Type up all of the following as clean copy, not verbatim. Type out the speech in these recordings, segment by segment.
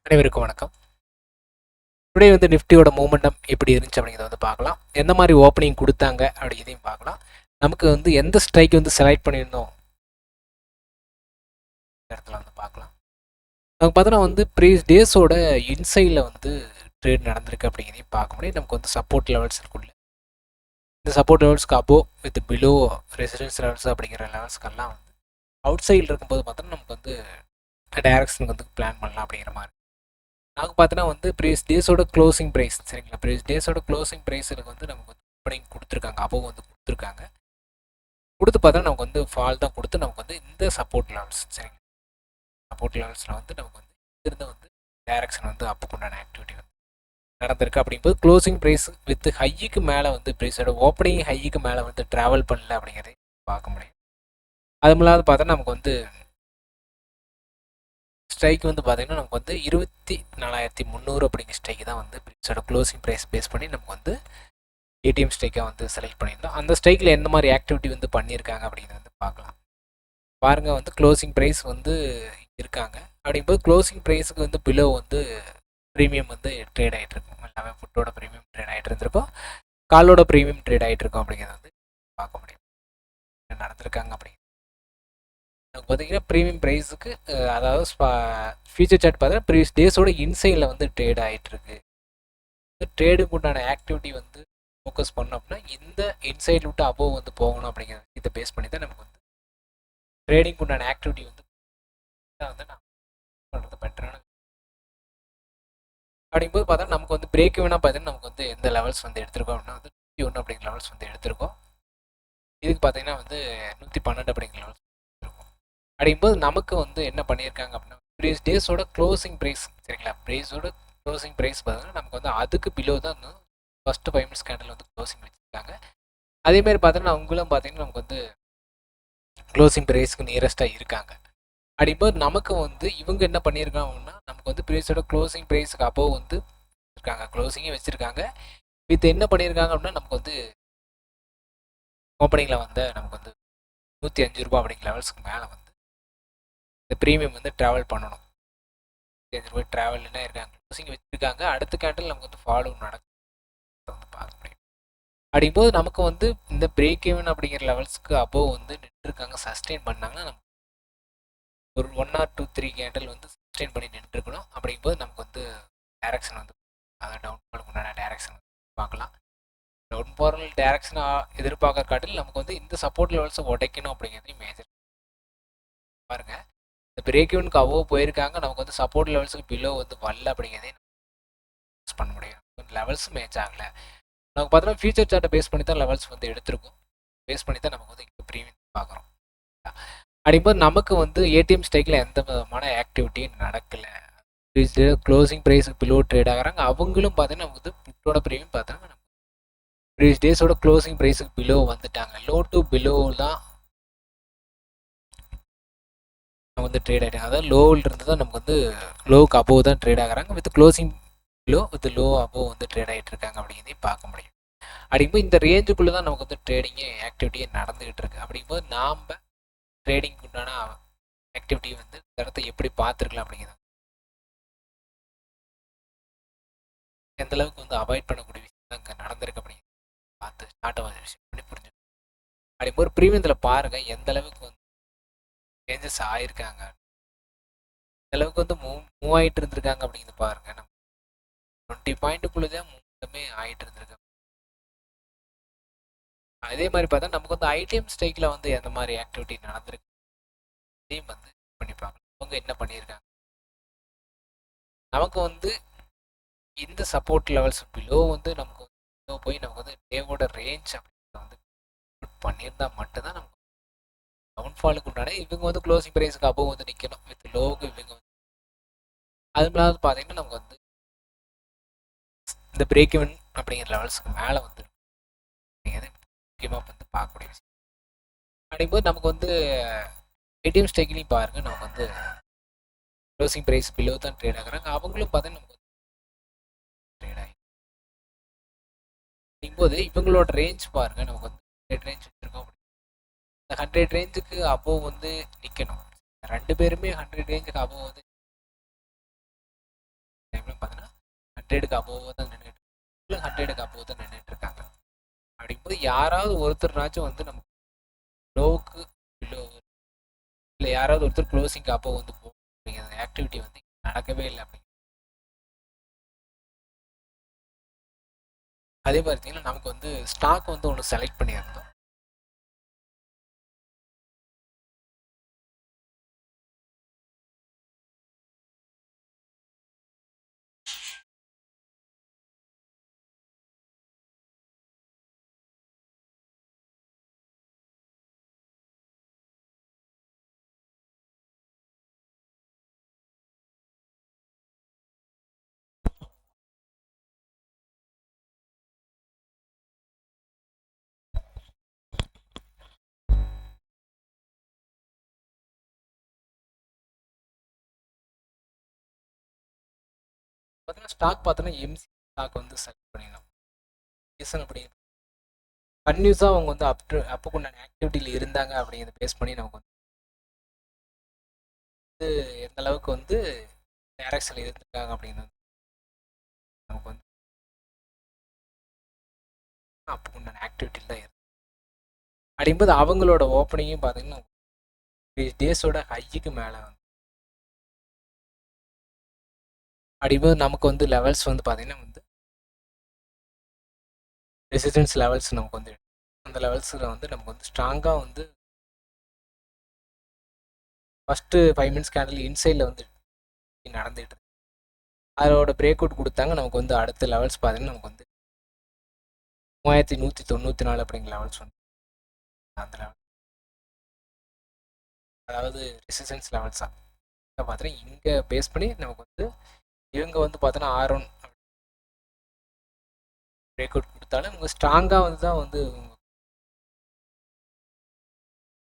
அனைவருக்கும் வணக்கம். டுடே வந்து நிஃப்டியோட மூமெண்டம் எப்படி இருந்துச்சு அப்படிங்கிறத வந்து பார்க்கலாம். எந்த மாதிரி ஓப்பனிங் கொடுத்தாங்க அப்படிங்கிறதையும் பார்க்கலாம். நமக்கு வந்து எந்த ஸ்ட்ரைக் வந்து செலக்ட் பண்ணியிருந்தோம் இடத்துல வந்து பார்க்கலாம். நமக்கு பார்த்தோன்னா வந்து ப்ரீஸ் டேஸோட இன்சைடில் வந்து ட்ரேட் நடந்திருக்கு அப்படிங்கிறதையும் பார்க்க முடியும். நமக்கு வந்து சப்போர்ட் லெவல்ஸ் இருக்குள்ள இந்த சப்போர்ட் லெவல்ஸ்க்கு above with below resistance levels அப்படிங்கிற லெவல்ஸ்க்கெல்லாம் வந்து அவுட் சைடில் இருக்கும்போது பார்த்தோன்னா நமக்கு வந்து டைரக்ஷனுக்கு வந்து பிளான் பண்ணலாம் அப்படிங்கிற மாதிரி. நாங்கள் பார்த்தோன்னா வந்து ப்ரீஸ் டேஸோட க்ளோசிங் ப்ரைஸ் சரிங்களா, ப்ரீஸ் டேஸோட க்ளோசிங் ப்ரைஸுக்கு வந்து நமக்கு வந்து ஓப்பனிங் கொடுத்துருக்காங்க, அபோவ் வந்து கொடுத்துருக்காங்க. கொடுத்து பார்த்தா நமக்கு வந்து ஃபால் தான் கொடுத்து நமக்கு வந்து இந்த சப்போர்ட் லெவல்ஸ் சரிங்களா, சப்போர்ட் லெவல்ஸில் வந்து நமக்கு வந்து இருந்து வந்து டைரக்ஷன் வந்து அப்புக்குண்டான ஆக்டிவிட்டி வந்து நடந்திருக்கு. அப்படிங்கும்போது க்ளோசிங் ப்ரைஸ் வித் ஹைக்கு மேலே வந்து ப்ரைஸோட ஓப்பனிங் ஹைக்கு மேலே வந்து ட்ராவல் பண்ணல அப்படிங்கிறத பார்க்க முடியும். அது இல்லாத பார்த்தா நமக்கு வந்து ஸ்ட்ரைக் வந்து பார்த்தீங்கன்னா நமக்கு வந்து 24,300 அப்படிங்கிற ஸ்ட்ரைக் தான் வந்து ப்ரீஸோட க்ளோசிங் ப்ரைஸ் பேஸ் பண்ணி நமக்கு வந்து ஏடிஎம் ஸ்ட்ரைக்காக வந்து செலக்ட் பண்ணியிருந்தோம். அந்த ஸ்ட்ரைக்கில் எந்த மாதிரி ஆக்டிவிட்டி வந்து பண்ணியிருக்காங்க அப்படிங்கிறத வந்து பார்க்கலாம். பாருங்கள் வந்து க்ளோசிங் ப்ரைஸ் வந்து இருக்காங்க அப்படிங்கும்போது க்ளோசிங் ப்ரைஸுக்கு வந்து பிலோ வந்து ப்ரீமியம் வந்து ட்ரேட் ஆகிட்டு இருக்கும். எல்லாமே ஃபுட்டோட ப்ரீமியம் ட்ரேட் ஆகிட்டு இருந்திருக்கும், காலோட ப்ரீமியம் ட்ரேட் ஆகிட்டு இருக்கும் அப்படிங்கிறத வந்து பார்க்க முடியும். நடந்திருக்காங்க அப்படிங்கிறது பார்த்தீங்கன்னா ப்ரீமியம் ப்ரைஸுக்கு அதாவது ஃபியூச்சர் சார்ட் பார்த்தா ப்ரீவியஸ் டேஸோட இன்சைடில் வந்து ட்ரேட் ஆகிட்டு இருக்கு. ட்ரேடுக்கு உண்டான ஆக்டிவிட்டி வந்து ஃபோக்கஸ் பண்ணோம் அப்படின்னா இந்த இன்சைட் விட்டு அபோவ் வந்து போகணும் அப்படிங்கிறத இதை பேஸ் பண்ணி தான் நமக்கு வந்து ட்ரேடிங் உண்டான ஆக்டிவிட்டி வந்து நான் பண்ணுறது பெட்டரான அப்படிங்கும்போது பார்த்தா நமக்கு வந்து பிரேக் வேணால் பார்த்தீங்கன்னா நமக்கு வந்து எந்த லெவல்ஸ் வந்து எடுத்திருக்கோம் அப்படின்னா வந்து 101 அப்படிங்கிற லெவல்ஸ் வந்து எடுத்திருக்கோம். இதுக்கு பார்த்தீங்கன்னா வந்து 112 அப்படிங்கிற லெவல்ஸ் இருக்கும். அப்படிங்கும்போது நமக்கு வந்து என்ன பண்ணியிருக்காங்க அப்படின்னா ப்ரீவியஸ் டேஸோட க்ளோசிங் ப்ரைஸ் சரிங்களா, ப்ரைஸோட க்ளோசிங் ப்ரைஸ் பார்த்தீங்கன்னா நமக்கு வந்து அதுக்கு பிலோ தான் ஃபஸ்ட்டு 5 மினிட்ஸ் கேண்டில் வந்து க்ளோசிங் வச்சுருக்காங்க. அதேமாதிரி பார்த்தீங்கன்னா அவங்களும் பார்த்தீங்கன்னா நமக்கு வந்து க்ளோசிங் ப்ரைஸ்க்கு நியரஸ்ட்டாக இருக்காங்க. அப்படிங்கும்போது நமக்கு வந்து இவங்க என்ன பண்ணியிருக்காங்கன்னா நமக்கு வந்து ப்ரைஸோட க்ளோசிங் ப்ரைஸுக்கு அபோவ் வந்து இருக்காங்க, க்ளோசிங்கே வச்சுருக்காங்க. வித் என்ன பண்ணியிருக்காங்க அப்படின்னா நமக்கு வந்து ஓப்பனிங்கில் வந்து நமக்கு வந்து 105 ரூபா அப்படிங்கிற லெவல்ஸ்க்கு மேலே வந்து இந்த ப்ரீமியம் வந்து ட்ராவல் பண்ணணும். 105 ரூபாய் ட்ராவல்னா இருக்காங்க, க்ளோசிங் வச்சுருக்காங்க. அடுத்த கேண்டில் நமக்கு வந்து ஃபாலோ நடக்கும் வந்து பார்க்க முடியும். அப்படிங்கும்போது நமக்கு வந்து இந்த பிரேக் ஈவன் அப்படிங்கிற லெவல்ஸ்க்கு அபோவ் வந்து நின்றுருக்காங்க. சஸ்டெயின் பண்ணாங்கன்னா நமக்கு ஒரு 1 or 2 3 கேண்டில் வந்து சஸ்டெயின் பண்ணி நின்றுருக்கணும். அப்படிங்கும்போது நமக்கு வந்து டைரக்ஷன் வந்து அதை டவுன் ஃபாலுக்கு உண்டான டைரக்ஷன் பார்க்கலாம். டவுன் ஃபால் டைரக்ஷனாக எதிர்பார்க்க காட்டில் நமக்கு வந்து இந்த சப்போர்ட் லெவல்ஸை உடைக்கணும் அப்படிங்கிறது மேஜர். பாருங்க இந்த பிரேக் ஈவனுக்கு அபோவ் போயிருக்காங்க, நமக்கு வந்து சப்போர்ட் லெவல்ஸுக்கு பிலோ வந்து வரல அப்படிங்கிறதே பண்ண முடியும். லெவல்ஸ் மேட்ச் ஆகலை. நமக்கு பார்த்தோன்னா ஃபியூச்சர் சார்ட்டை பேஸ் பண்ணி தான் லெவல்ஸ் வந்து எடுத்திருக்கும், பேஸ் பண்ணி தான் நமக்கு வந்து இங்கே ப்ரீமியம் பார்க்குறோம். அப்படிங்கும்போது நமக்கு வந்து ஏடிஎம் ஸ்ட்ரைக்கில் எந்த விதமான ஆக்டிவிட்டியும் நடக்கலை. க்ளோசிங் ப்ரைஸுக்கு பிலோ ட்ரேட் ஆகிறாங்க. அவங்களும் பார்த்தீங்கன்னா நமக்கு வந்து புட்டோட ப்ரீமியம் பார்த்தோன்னா ப்ரீவியஸ் டேஸோட க்ளோசிங் ப்ரைஸுக்கு பிலோ வந்துட்டாங்க. லோ டு பிலோ தான் வந்து ட்ரேட் ஆகிட்டாங்க. அதாவது லோவில் இருந்து தான் நமக்கு வந்து லோவுக்கு அபோவ் தான் ட்ரேட் ஆகிறாங்க. With closing low with low above வந்து ட்ரேட் ஆகிட்டு இருக்காங்க அப்படிங்கிறதையும் பார்க்க முடியும். அப்படிங்கும்போது இந்த ரேஞ்சுக்குள்ளே தான் நமக்கு வந்து ட்ரேடிங்கே ஆக்டிவிட்டியே நடந்துகிட்டு இருக்கு. அப்படிங்கும்போது நாம் ட்ரேடிங் உண்டான ஆக்டிவிட்டி வந்து இந்த இடத்த எப்படி பார்த்துருக்கலாம் அப்படிங்கிறது எந்த அளவுக்கு வந்து அவாய்ட் பண்ணக்கூடிய விஷயம் தான் இங்கே நடந்திருக்கு அப்படிங்கிறது பார்த்து ஸ்டார்ட் விஷயம் பண்ணி புரிஞ்சு. அப்படிங்கும்போது ப்ரீமியத்தில் பாருங்கள் எந்த அளவுக்கு வந்து சேஞ்சஸ் ஆகிருக்காங்க, எந்த அளவுக்கு வந்து மூவ் ஆகிட்டு இருந்திருக்காங்க அப்படிங்கிறது பாருங்கள். நம்ம 20 பாயிண்ட்டுக்குள்ளே தான் மூவ்மே ஆகிட்டு இருந்திருக்கு. அதே மாதிரி பார்த்தா நமக்கு வந்து ஐடிஎம் ஸ்ட்ரைக்கில் வந்து எந்த மாதிரி ஆக்டிவிட்டி நடந்திருக்கு அதையும் வந்து பண்ணி பார்க்கலாம். அவங்க என்ன பண்ணியிருக்காங்க, நமக்கு வந்து இந்த சப்போர்ட் லெவல்ஸ் பிலோ வந்து நமக்கு பிலோ போய் நமக்கு வந்து டேவோட ரேஞ்ச் அப்படிங்கிறத வந்து பண்ணியிருந்தால் மட்டும்தான் நமக்கு டவுன்ஃபாலுக்கு உண்டான இவங்க வந்து க்ளோசிங் ப்ரைஸுக்கு அபோவ் வந்து நிற்கணும். வித் லோவுக்கு இவங்க வந்து அது இல்லாத பார்த்தீங்கன்னா நமக்கு வந்து இந்த பிரேக் இவன் அப்படிங்கிற லெவல்ஸுக்கு மேலே வந்து அப்படிங்கிறது முக்கியமாக வந்து பார்க்கக்கூடிய விஷயம். அப்படிங்கும்போது நமக்கு வந்து ஏடிஎம் ஸ்டேக்லையும் பாருங்கள் நமக்கு வந்து க்ளோசிங் ப்ரைஸ் பிலோ தான் ட்ரேட் ஆகுறாங்க. அவங்களும் பார்த்தீங்கன்னா நமக்கு ட்ரேட் ஆகி அப்படிங்கும்போது இவங்களோட ரேஞ்ச் பாருங்கள் நமக்கு வந்து 100 ரேஞ்ச் வச்சுருக்கோம். இந்த 100 ரேஞ்சுக்கு அபோவ் வந்து நிற்கணும். ரெண்டு பேருமே 100 ரேஞ்சுக்கு அபோவ் வந்து 100க்கு அபோவ் தான் நின்றுட்டு 100க்கு அபோவ் தான் நின்றுட்டு இருக்காங்க. அப்படிங்கும்போது யாராவது ஒருத்தர்னாச்சும் வந்து நமக்கு லோவுக்கு பிலோ இல்லை யாராவது ஒருத்தர் க்ளோசிங்க்கு அப்போ வந்து போகும் அப்படிங்கிற ஆக்டிவிட்டி வந்து நடக்கவே இல்லை. அப்படி அதே பார்த்தீங்கன்னா நமக்கு வந்து ஸ்டாக் வந்து ஒன்று செலக்ட் பண்ணியிருந்தோம். பார்த்தீங்கன்னா ஸ்டாக் பார்த்தோன்னா எம்சி ஸ்டாக் வந்து செலக்ட் பண்ணிடலாம். ரீசன் அப்படி கன்யூஸாக அவங்க வந்து அப்போ உண்டான ஆக்டிவிட்டியில் இருந்தாங்க அப்படிங்கிறத பேஸ் பண்ணி நமக்கு வந்து எந்த அளவுக்கு வந்து டைரக்ஷனில் இருந்திருக்காங்க அப்படிங்கிறது நமக்கு வந்து அப்போ உண்டான ஆக்டிவிட்டியில் தான் இருக்கு. அப்படிங்கும்போது அவங்களோட ஓப்பனிங்கும் பார்த்தீங்கன்னா டேஸோட ஹைக்கு மேலே வந்து அப்படிங்கும்போது நமக்கு வந்து லெவல்ஸ் வந்து பார்த்தீங்கன்னா வந்து ரெசிஸ்டன்ஸ் லெவல்ஸ் நமக்கு வந்து அந்த லெவல்ஸில் வந்து நமக்கு வந்து ஸ்ட்ராங்காக வந்து ஃபஸ்ட்டு 5 மினிட்ஸ் கேண்டில் இன்சைடில் வந்து நடந்துகிட்டு இருக்கு. அதோட பிரேக் அவுட் கொடுத்தாங்க. நமக்கு வந்து அடுத்த லெவல்ஸ் பார்த்தீங்கன்னா நமக்கு வந்து 3194 அப்படிங்கிற லெவல்ஸ் வந்து அந்த லெவல் அதாவது ரெசிஸ்டன்ஸ் லெவல்ஸாக பார்த்தீங்கன்னா இங்கே பேஸ் பண்ணி நமக்கு வந்து இவங்க வந்து பார்த்தோன்னா R1 பிரேக் அவுட் கொடுத்தாலும் இவங்க ஸ்ட்ராங்காக வந்து தான் வந்து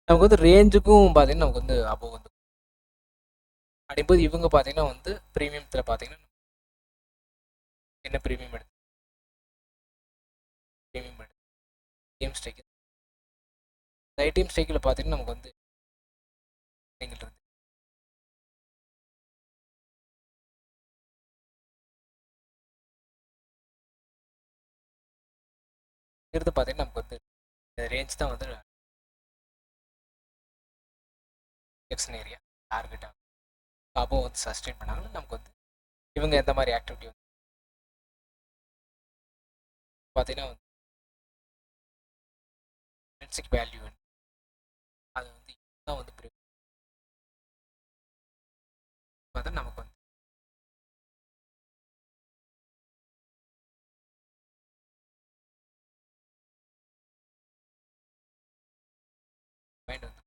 நமக்கு வந்து ரேஞ்சுக்கும் பார்த்தீங்கன்னா நமக்கு வந்து அப்போ வந்து அப்படிங்கும்போது இவங்க பார்த்தீங்கன்னா வந்து ப்ரீமியத்தில் பார்த்தீங்கன்னா என்ன ப்ரீமியம் எடுத்து டீம் ஸ்ட்ரைக்கு டீம் ஸ்ட்ரைக்கில் பார்த்தீங்கன்னா நமக்கு வந்து எங்கள்கிட்ட இருந்து இருந்து பார்த்தீங்கன்னா நமக்கு வந்து ரேஞ்ச் தான் வந்து எக்ஸன் ஏரியா டார்கெட் ஆகும். அப்போ வந்து சஸ்டெயின் பண்ணாங்கன்னா நமக்கு வந்து இவங்க எந்த மாதிரி ஆக்டிவிட்டி வந்து பார்த்தீங்கன்னா வந்து இன்ட்ரின்சிக் வேல்யூ அது வந்து தான் வந்து பிரேக் பார்த்தா நமக்கு வந்து மைண்ட் வந்து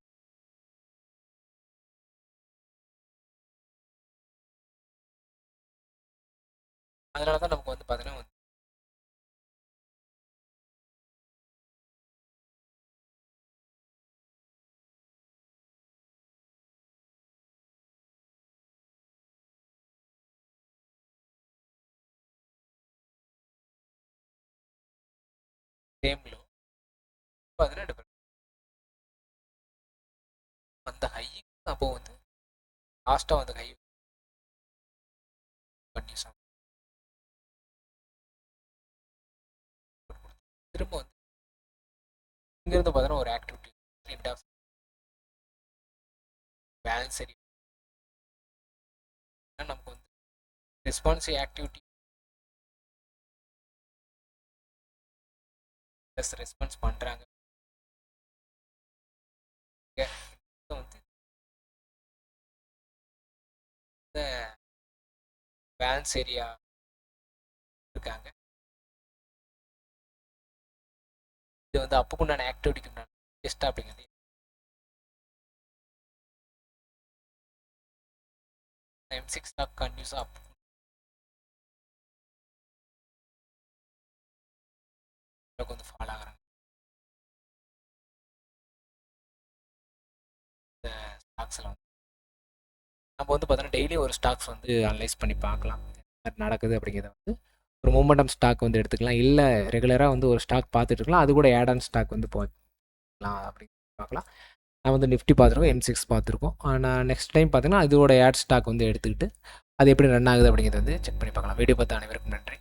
அதனால தான் நமக்கு வந்து பார்த்தீங்கன்னா வந்து சேம்லோ பார்த்தீங்கன்னா டிஃபரெண்ட் அந்த ஹை அப்போ வந்து லாஸ்ட்டாக வந்து ஹை பண்ணி திரும்ப வந்து இங்கேருந்து பார்த்தீங்கன்னா ஒரு ஆக்டிவிட்டி பேலன்ஸ் சரி நமக்கு வந்து ரெஸ்பான்சிவ் ஆக்டிவிட்டி ப்ளஸ் ரெஸ்பான்ஸ் பண்ணுறாங்க வந்து இந்த பேலன்ஸ் ஏரியா இருக்காங்க. இது வந்து அப்புக்கு உண்டான ஆக்டிவிட்டிக்கு உண்டான டெஸ்ட் அப்படிங்கிறது M6 ஸ்டாக் கன்யூஸாக அப் வந்து ஃபாலோ ஆகிறாங்க. இந்த ஸ்டாக்ஸில் வந்து நம்ம வந்து பார்த்தோன்னா டெய்லி ஒரு ஸ்டாக்ஸ் வந்து அனலைஸ் பண்ணி பார்க்கலாம் நடக்குது அப்படிங்கிறத வந்து ஒரு மூமெண்டம் ஸ்டாக் வந்து எடுத்துக்கலாம். இல்லை ரெகுலராக வந்து ஒரு ஸ்டாக் பார்த்துட்டு இருக்கலாம். அது கூட ஆட் ஆன் ஸ்டாக் வந்து போகலாம் அப்படின்னு பார்க்கலாம். நான் வந்து நிஃப்டி பார்த்துருக்கோம், M6 பார்த்துருக்கோம். நான் நெக்ஸ்ட் டைம் பார்த்தீங்கன்னா இதோட ஆட் ஸ்டாக் வந்து எடுத்துக்கிட்டு அது எப்படி ரன் ஆகுது அப்படிங்கிறது வந்து செக் பண்ணி பார்க்கலாம். வீடியோ பார்த்த அனைவருக்கும் நன்றி.